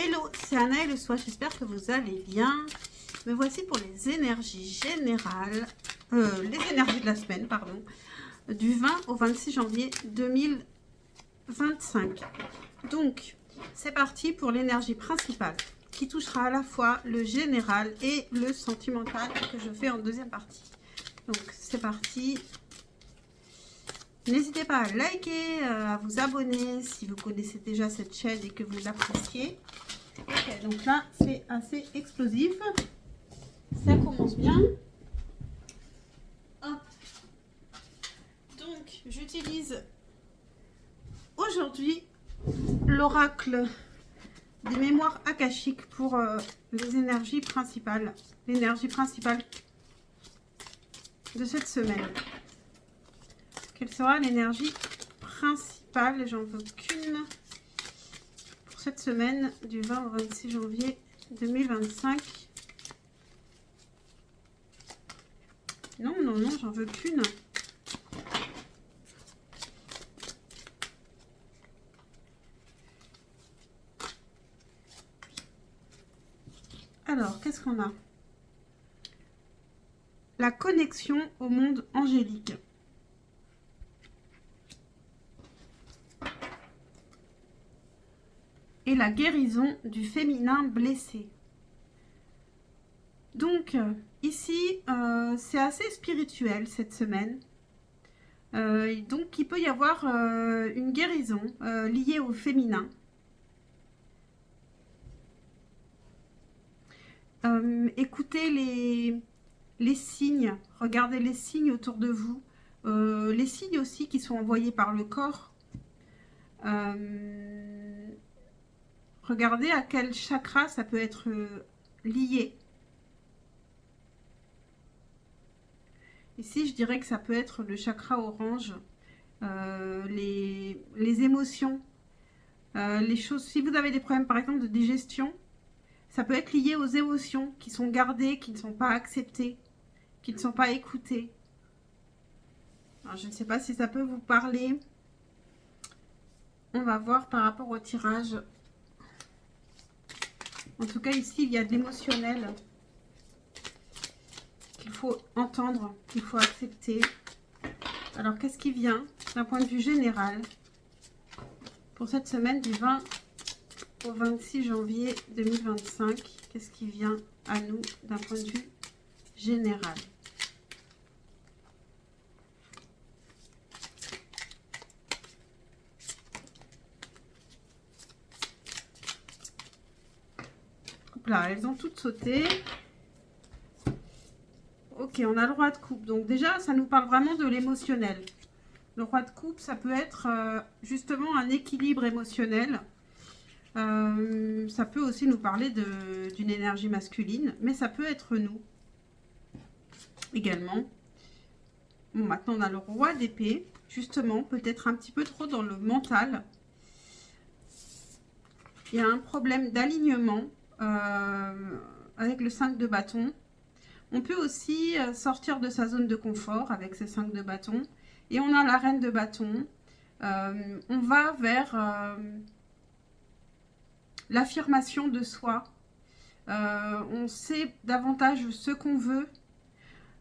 Hello, c'est Anna et le soir, j'espère que vous allez bien. Me voici pour les énergies générales, les énergies de la semaine, pardon, du 20 au 26 janvier 2025. Donc, c'est parti pour l'énergie principale, qui touchera à la fois le général et le sentimental que je fais en deuxième partie. Donc, c'est parti. N'hésitez pas à liker, à vous abonner si vous connaissez déjà cette chaîne et que vous l'appréciez. Ok, donc là, c'est assez explosif. Ça commence bien. Hop. Donc, j'utilise aujourd'hui l'oracle des mémoires akashiques pour les énergies principales. L'énergie principale de cette semaine. Quelle sera l'énergie principale? J'en veux qu'une pour cette semaine du 20 au 26 janvier 2025. Non, j'en veux qu'une. Alors, qu'est-ce qu'on a? La connexion au monde angélique. Et la guérison du féminin blessé. Donc, ici, c'est assez spirituel cette semaine. Donc, il peut y avoir une guérison liée au féminin. Écoutez les signes, regardez les signes autour de vous. Les signes aussi qui sont envoyés par le corps. Regardez à quel chakra ça peut être lié. Ici, je dirais que ça peut être le chakra orange, les émotions, les choses. Si vous avez des problèmes, par exemple, de digestion, ça peut être lié aux émotions qui sont gardées, qui ne sont pas acceptées, qui ne sont pas écoutées. Alors, je ne sais pas si ça peut vous parler. On va voir par rapport au tirage. En tout cas, ici, il y a de l'émotionnel qu'il faut entendre, qu'il faut accepter. Alors, qu'est-ce qui vient d'un point de vue général pour cette semaine du 20 au 26 janvier 2025? Qu'est-ce qui vient à nous d'un point de vue général? Hop là, elles ont toutes sauté. Ok, on a le roi de coupe. Donc déjà, ça nous parle vraiment de l'émotionnel. Le roi de coupe, ça peut être justement un équilibre émotionnel. Ça peut aussi nous parler d'une énergie masculine, mais ça peut être nous également. Bon, maintenant on a le roi d'épée, justement, peut-être un petit peu trop dans le mental. Il y a un problème d'alignement avec le 5 de bâton. On peut aussi sortir de sa zone de confort avec ces 5 de bâton. Et on a la reine de bâton. On va vers l'affirmation de soi. On sait davantage ce qu'on veut.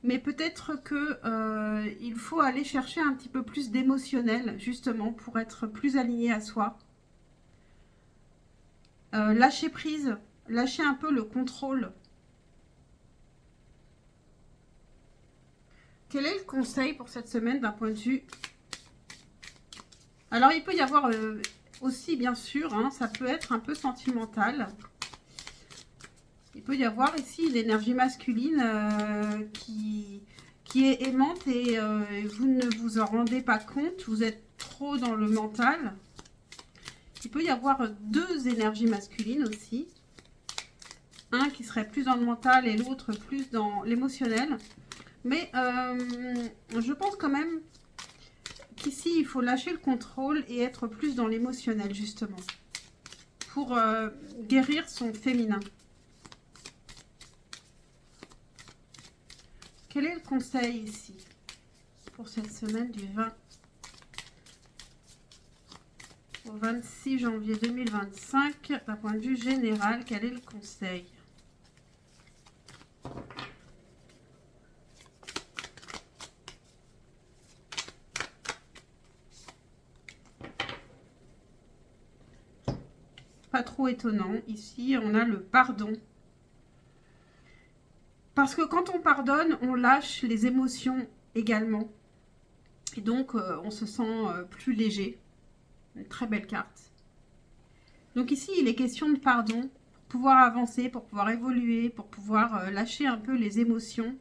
Mais peut-être qu'il faut aller chercher un petit peu plus d'émotionnel, justement, pour être plus aligné à soi. Lâcher prise, lâcher un peu le contrôle. Quel est le conseil pour cette semaine d'un point de vue? Alors, il peut y avoir aussi, bien sûr, hein, ça peut être un peu sentimental. Il peut y avoir ici une énergie masculine qui est aimante et vous ne vous en rendez pas compte. Vous êtes trop dans le mental. Il peut y avoir deux énergies masculines aussi. Un qui serait plus dans le mental et l'autre plus dans l'émotionnel. Mais je pense quand même qu'ici, il faut lâcher le contrôle et être plus dans l'émotionnel, justement. Pour guérir son féminin. Quel est le conseil ici pour cette semaine du 20 au 26 janvier 2025, d'un point de vue général, quel est le conseil? Pas trop étonnant. Ici, on a le pardon. Parce que quand on pardonne, on lâche les émotions également. Et donc, on se sent plus léger. Une très belle carte. Donc ici, il est question de pardon pour pouvoir avancer, pour pouvoir évoluer, pour pouvoir lâcher un peu les émotions.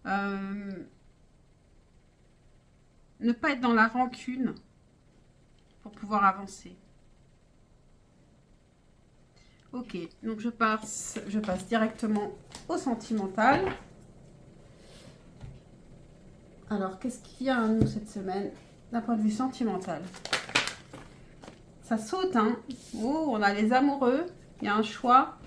Ne pas être dans la rancune pour pouvoir avancer. Ok, donc je passe directement au sentimental. Alors, qu'est-ce qu'il y a à nous cette semaine d'un point de vue sentimental? Ça saute, hein. Oh, on a les amoureux. Il y a un choix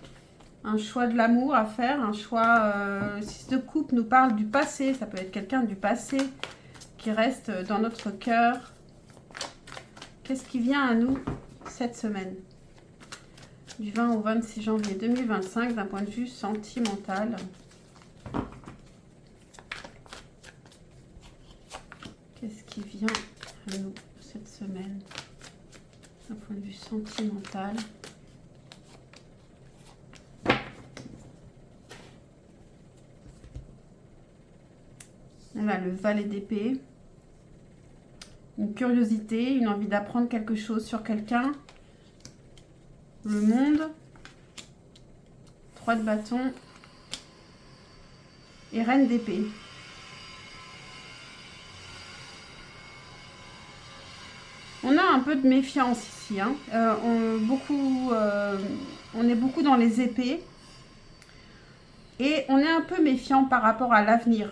de l'amour à faire, un choix. Le 6 de coupe nous parle du passé. Ça peut être quelqu'un du passé qui reste dans notre cœur. Qu'est-ce qui vient à nous cette semaine? Du 20 au 26 janvier 2025, d'un point de vue sentimental. Qu'est-ce qui vient à nous cette semaine, d'un point de vue sentimental? On a le valet d'épée. Une curiosité, une envie d'apprendre quelque chose sur quelqu'un. Le monde, 3 de bâton et reine d'épée. On a un peu de méfiance ici. Hein. On est beaucoup dans les épées. Et on est un peu méfiant par rapport à l'avenir.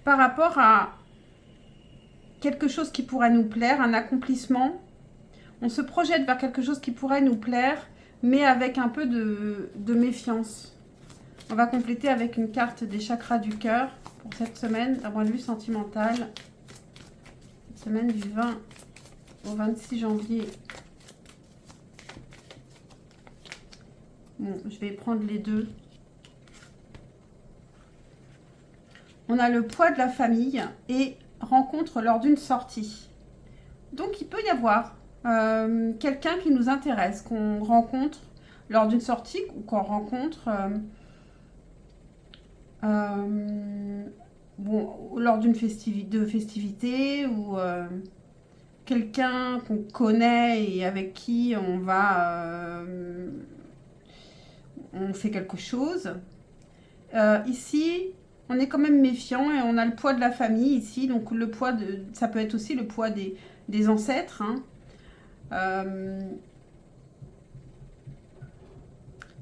Par rapport à quelque chose qui pourrait nous plaire, un accomplissement. On se projette vers quelque chose qui pourrait nous plaire, mais avec un peu de méfiance. On va compléter avec une carte des chakras du cœur pour cette semaine, d'un point de vue sentimental. Cette semaine du 20 au 26 janvier. Bon, je vais prendre les deux. On a le poids de la famille et rencontre lors d'une sortie. Donc, il peut y avoir quelqu'un qui nous intéresse, qu'on rencontre lors d'une sortie ou qu'on rencontre lors d'une festivité ou quelqu'un qu'on connaît et avec qui on fait quelque chose. Ici, on est quand même méfiant et on a le poids de la famille ici. Donc, le poids ça peut être aussi le poids des ancêtres. Hein.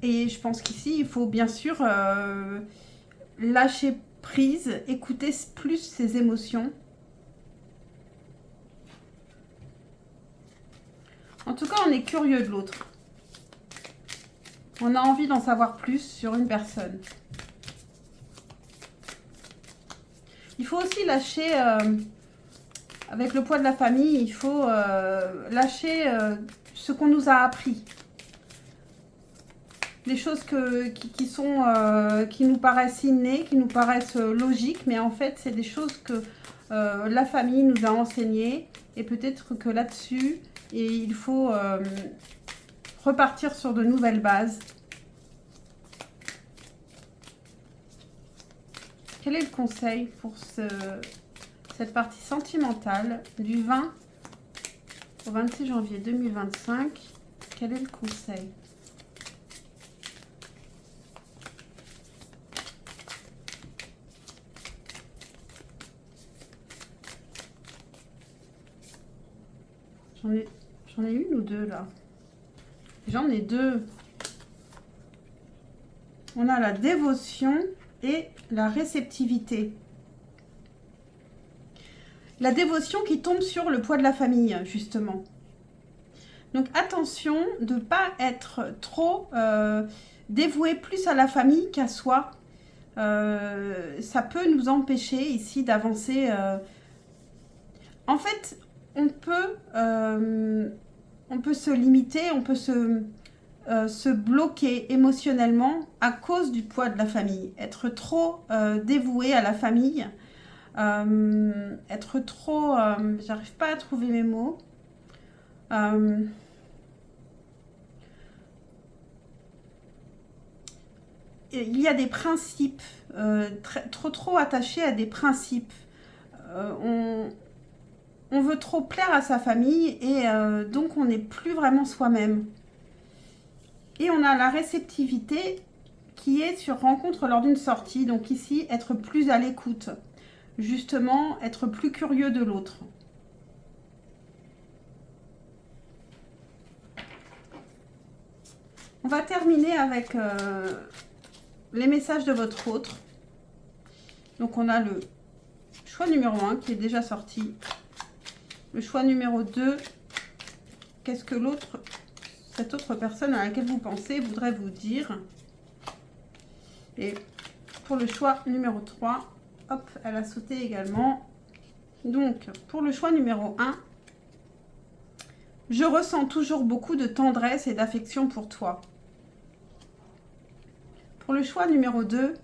Et je pense qu'ici, il faut bien sûr lâcher prise, écouter plus ses émotions. En tout cas, on est curieux de l'autre. On a envie d'en savoir plus sur une personne. Il faut aussi lâcher, avec le poids de la famille, il faut lâcher ce qu'on nous a appris. Des choses qui nous paraissent innées, qui nous paraissent logiques, mais en fait, c'est des choses que la famille nous a enseignées. Et peut-être que là-dessus, il faut repartir sur de nouvelles bases. Quel est le conseil pour cette partie sentimentale du 20 au 26 janvier 2025? Quel est le conseil? J'en ai une ou deux là. J'en ai deux. On a la dévotion et la réceptivité. La dévotion qui tombe sur le poids de la famille, justement. Donc attention de ne pas être trop dévoué plus à la famille qu'à soi. Ça peut nous empêcher ici d'avancer. En fait, on peut se limiter, on peut se bloquer émotionnellement à cause du poids de la famille. Être trop dévoué à la famille, être trop... j'arrive pas à trouver mes mots. Il y a des principes, trop attachés à des principes. On veut trop plaire à sa famille et donc on n'est plus vraiment soi-même. Et on a la réceptivité qui est sur rencontre lors d'une sortie. Donc ici, être plus à l'écoute. Justement, être plus curieux de l'autre. On va terminer avec les messages de votre autre. Donc on a le choix numéro 1 qui est déjà sorti. Le choix numéro 2, qu'est-ce que cette autre personne à laquelle vous pensez voudrait vous dire. Et pour le choix numéro 3, hop, elle a sauté également. Donc, pour le choix numéro 1, je ressens toujours beaucoup de tendresse et d'affection pour toi. Pour le choix numéro 2,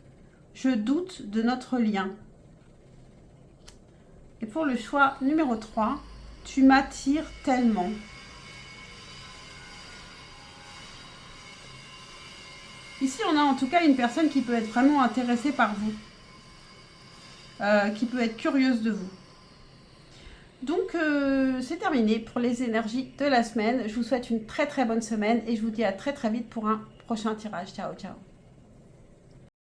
je doute de notre lien. Et pour le choix numéro 3, tu m'attires tellement. Ici, on a en tout cas une personne qui peut être vraiment intéressée par vous. Qui peut être curieuse de vous. Donc, c'est terminé pour les énergies de la semaine. Je vous souhaite une très très bonne semaine et je vous dis à très très vite pour un prochain tirage. Ciao, ciao.